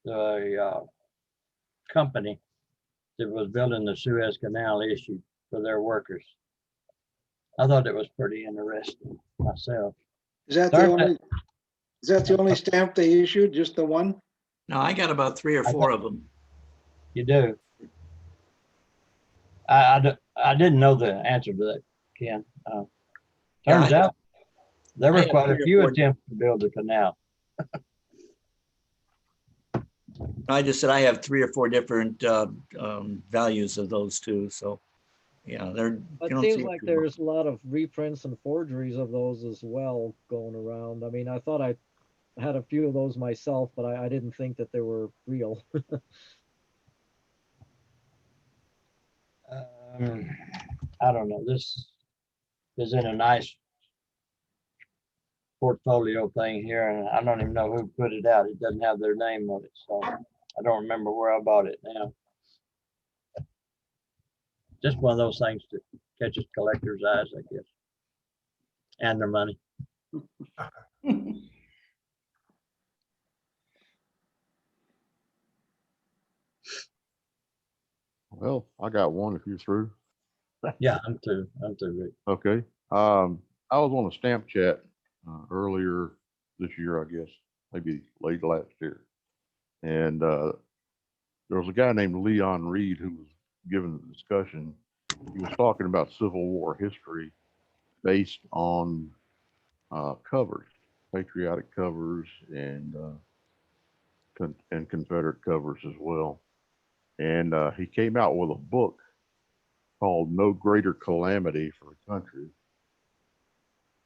the company that was building the Suez Canal issued for their workers. I thought it was pretty interesting myself. Is that the only stamp they issued? Just the one? No, I got about 3 or 4 of them. You do. I didn't know the answer to that, Ken. Turns out there were quite a few attempts to build the canal. I just said I have 3 or 4 different values of those two. So, yeah, they're. It seems like there's a lot of reprints and forgeries of those as well going around. I mean, I thought I had a few of those myself, but I didn't think that they were real. I don't know. This is in a nice portfolio thing here, and I don't even know who put it out. It doesn't have their name on it, so I don't remember where I bought it now. Just one of those things that catches collectors' eyes, I guess, and their money. Well, I got one if you're through. Yeah, I'm through, Rick. Okay. I was on a stamp chat earlier this year, I guess, maybe late last year. And there was a guy named Leon Reed who was giving the discussion. He was talking about Civil War history based on covers, patriotic covers and Confederate covers as well. And he came out with a book called No Greater Calamity for the Country.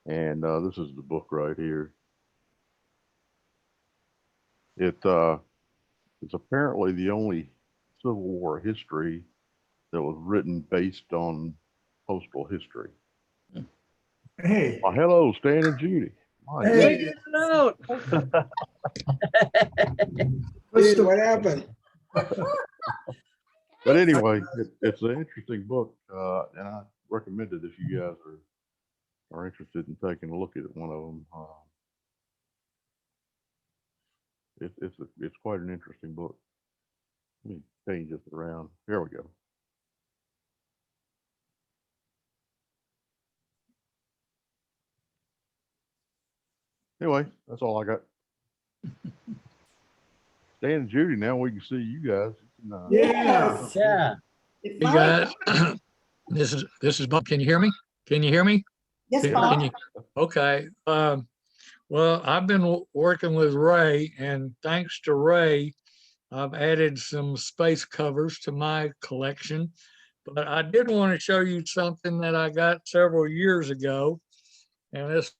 And this is the book right here. It's apparently the only Civil War history that was written based on postal history. Hey. Oh, hello, Stan and Judy. Hey. Out. Dude, what happened? But anyway, it's an interesting book, and I recommend it if you guys are interested in taking a look at one of them. It's quite an interesting book. Let me change this around. Here we go. Anyway, that's all I got. Dan and Judy, now we can see you guys. Yeah. Yeah. It's Hey Mike. guys, this is Bob. Can you hear me? Can you hear me? Yes, Can Bob. you? Okay. Well, I've been working with Ray, and thanks to Ray, I've added some space covers to my collection. But I did want to show you something that I got several years ago, and this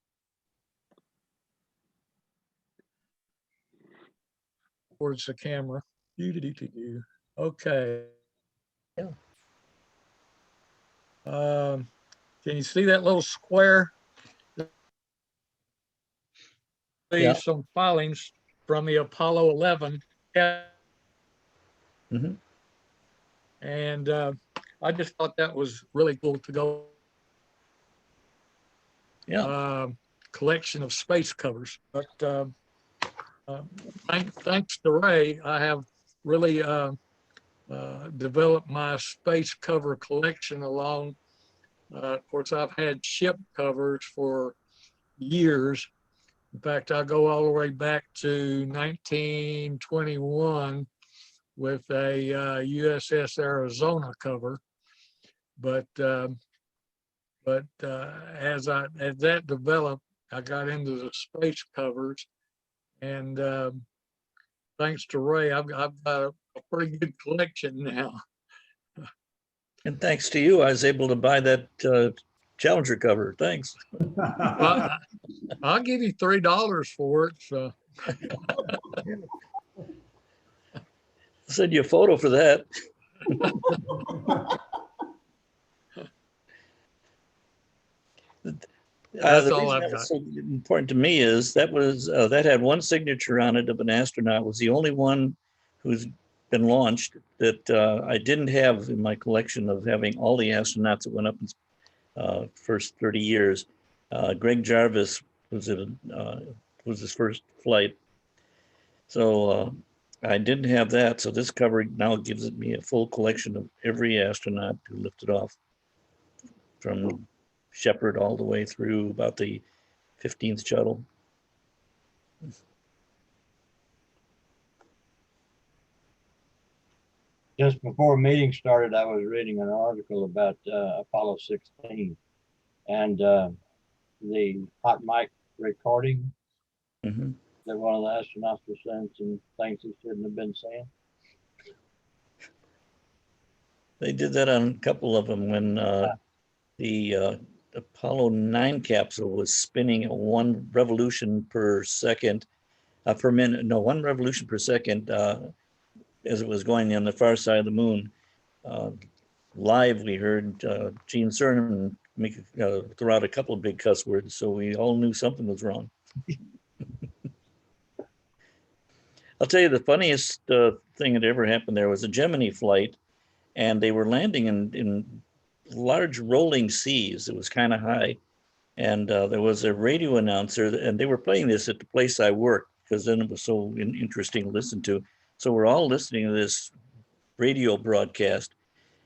towards the camera. Okay. Can you see that little square? Yeah. Some filings from the Apollo 11. Mhm. And I just thought that was really cool to go. Yeah. Collection of space covers. But thanks to Ray, I have really developed my space cover collection along. Of course, I've had ship covers for years. In fact, I go all the way back to 1921 with a USS Arizona cover. But as that developed, I got into the space covers, and thanks to Ray, I've got a pretty good collection now. And thanks to you, I was able to buy that Challenger cover. Thanks. Well, I'll give you $3 for it. So I'll send you a photo for that. That's The all reason I've that got. was so important to me is that had one signature on it of an astronaut. Was the only one who's been launched that I didn't have in my collection of having all the astronauts that went up in first 30 years. Greg Jarvis was his first flight. So I didn't have that, so this cover now gives me a full collection of every astronaut who lifted off from Shepard all the way through about the 15th shuttle. Just before meeting started, I was reading an article about Apollo 16 and the hot mic recording Mhm. that one of the astronauts was saying some things he shouldn't have been saying. They did that on a couple of them when the Apollo 9 capsule was spinning at 1 revolution per second, per minute, no, 1 revolution per second as it was going on the far side of the moon. Live, we heard Gene Cernan throw out a couple of big cuss words, so we all knew something was wrong. I'll tell you the funniest thing that ever happened there was a Gemini flight, and they were landing in large rolling seas. It was kind of high. And there was a radio announcer, and they were playing this at the place I worked because then it was so interesting to listen to. So we're all listening to this radio broadcast.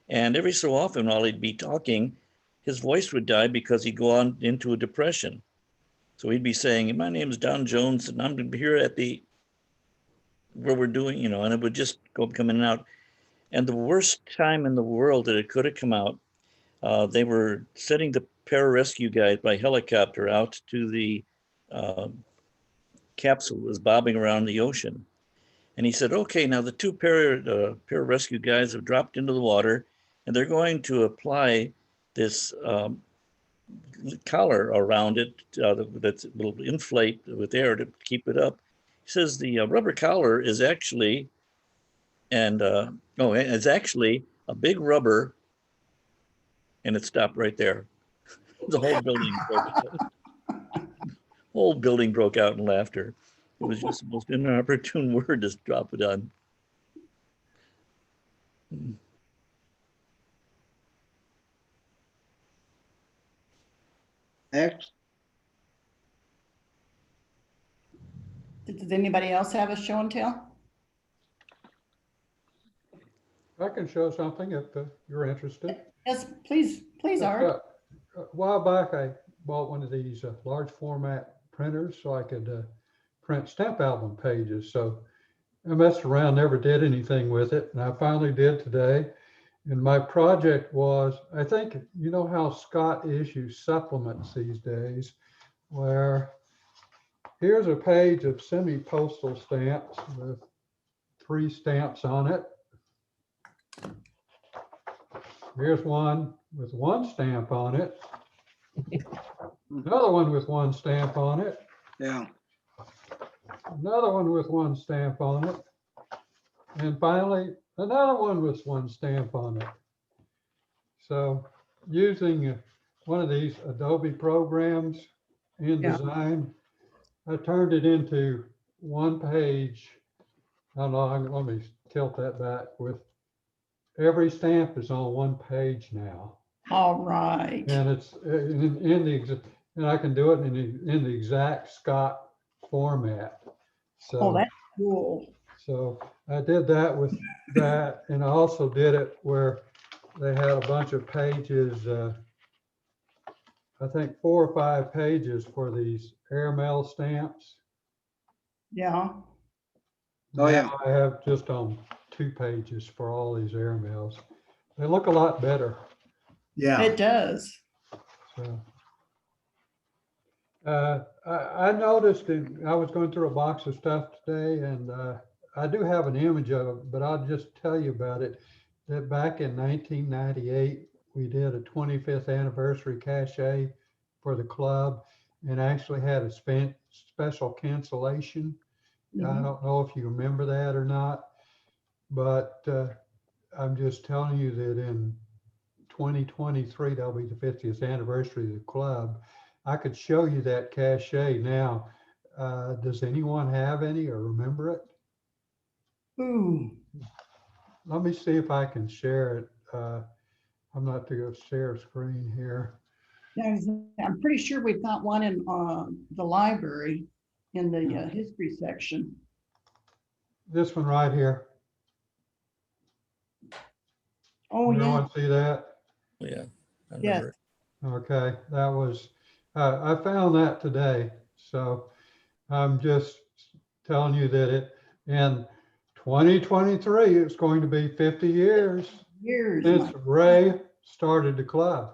And every so often, while he'd be talking, his voice would die because he'd go on into a depression. So he'd be saying, "My name is Don Jones, and I'm here at where we're doing," and it would just go coming out. And the worst time in the world that it could have come out, they were sending the pararescue guys by helicopter out to the capsule that was bobbing around the ocean. And he said, "Okay, now the 2 pararescue guys have dropped into the water, and they're going to apply this collar around it that's will inflate with air to keep it up." He says the rubber collar is actually, it's actually a big rubber, and it stopped right there. The whole building broke out in laughter. It was just the most inopportune word to drop it on. Next, Does anybody else have a show and tell? I can show something if you're interested. Yes, please, Art. A while back, I bought one of these large format printers so I could print stamp album pages. So I messed around, never did anything with it. And I finally did today. And my project was, I think, you know how Scott issues supplements these days, where here's a page of semi-postal stamps with 3 stamps on it. Here's one with 1 stamp on it. Another one with 1 stamp on it. yeah, Another one with 1 stamp on it. And finally, another one with 1 stamp on it. So using one of these Adobe programs, InDesign, I turned it into 1 page. I don't know, let me tilt that back. With every stamp is on 1 page now. All right. And it's and I can do it in the exact Scott format. So, Oh, that's cool. so I did that with that, and I also did it where they had a bunch of pages, I think 4 or 5 pages for these airmail stamps. Yeah. Oh, yeah. Now I have just on 2 pages for all these airmails. They look a lot better. Yeah. It does. So, I noticed, I was going through a box of stuff today, and I do have an image of it, but I'll just tell you about it. That back in 1998, we did a 25th anniversary cachet for the club, and actually had a special cancellation. I don't know if you remember that or not, but I'm just telling you that in 2023, that'll be the 50th anniversary of the club. I could show you that cachet now. Does anyone have any or remember it? Ooh. Let me see if I can share it. I'm not to go share screen here. Yeah, I'm pretty sure we've got one in the library in the history section. this one right here. Oh, yeah, Everyone see that? Yeah. I yes. remember. Okay, that was, I found that today. So I'm just telling you that in 2023, it's going to be 50 years Years, since Mike. Ray started the club.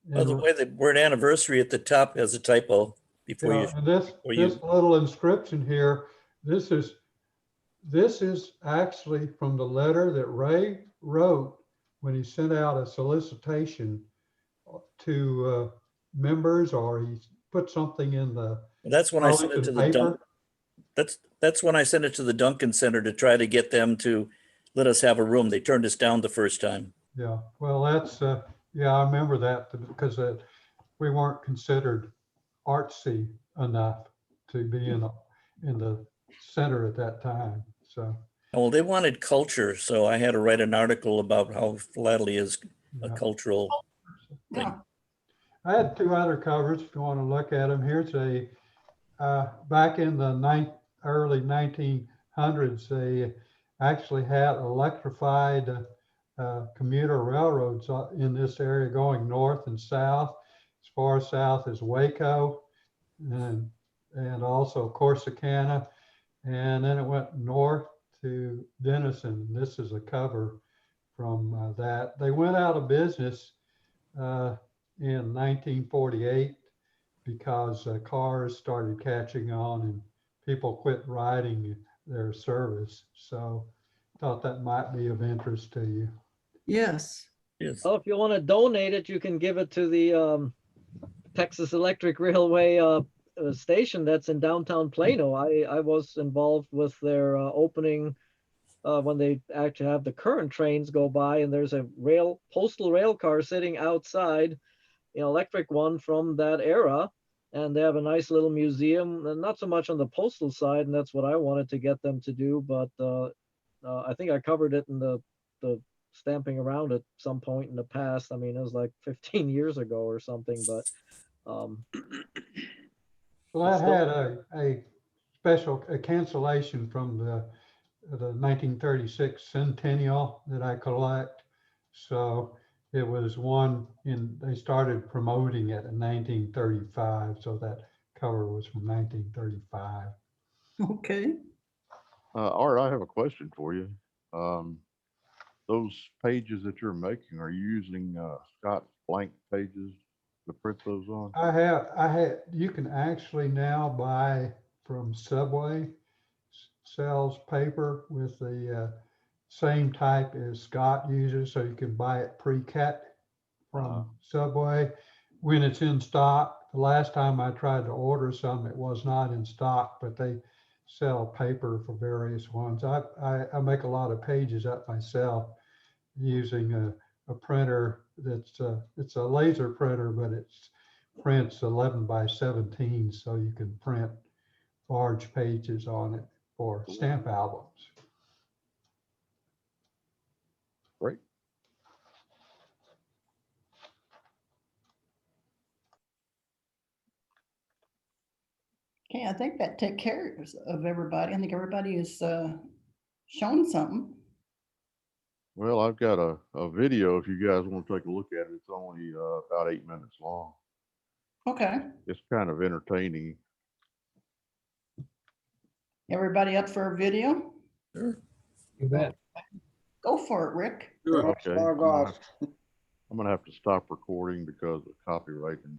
By the And, way, the word anniversary at the top has a typo before you. yeah, and this you- little inscription here, this is actually from the letter that Ray wrote when he sent out a solicitation to members, or he put something in the That's when I sent it Arlington to the paper. That's when I sent it to the Duncan Center to try to get them to let us have a room. They turned us down the first time. Yeah, well, that's, yeah, I remember that because we weren't considered artsy enough to be in the center at that time. So, Well, they wanted culture, so I had to write an article about how philately is a yeah. cultural thing. Yeah. I had two other covers if you want to look at them. Here's back in the early 1900s, they actually had electrified commuter railroads in this area going north and south, as far south as Waco and also Corsicana. And then it went north to Denison. This is a cover from that. They went out of business in 1948 because cars started catching on and people quit riding their service. So thought that might be of interest to you. Yes. Yes. Oh, if you want to donate it, you can give it to the Texas Electric Railway station that's in downtown Plano. I was involved with their opening when they actually have the current trains go by, and there's a postal rail car sitting outside, electric one from that era. And they have a nice little museum, and not so much on the postal side, and that's what I wanted to get them to do. But I think I covered it in the stamping around at some point in the past. I mean, it was like 15 years ago or something, but Well, that had a special cancellation from the 1936 centennial that I collect. So it was one they started promoting it in 1935. So that cover was from 1935. Okay. Art, I have a question for you. Those pages that you're making, are you using Scott blank pages to print those on? You can actually now buy from Subway, sells paper with the same type as Scott uses, so you can buy it pre-cut from Subway when it's in stock. The last time I tried to order some, it was not in stock, but they sell paper for various ones. I make a lot of pages up myself using a printer it's a laser printer, but it's prints 11 by 17, so you can print large pages on it for stamp albums. Great. Okay, I think that take care of everybody. I think everybody is shown something. Well, I've got a video if you guys want to take a look at it. It's only about 8 minutes long. Okay. It's kind of entertaining. Everybody up for a video? Sure. You bet. Go for it, Rick. Okay. Log off. I'm gonna have to stop recording because of copyright.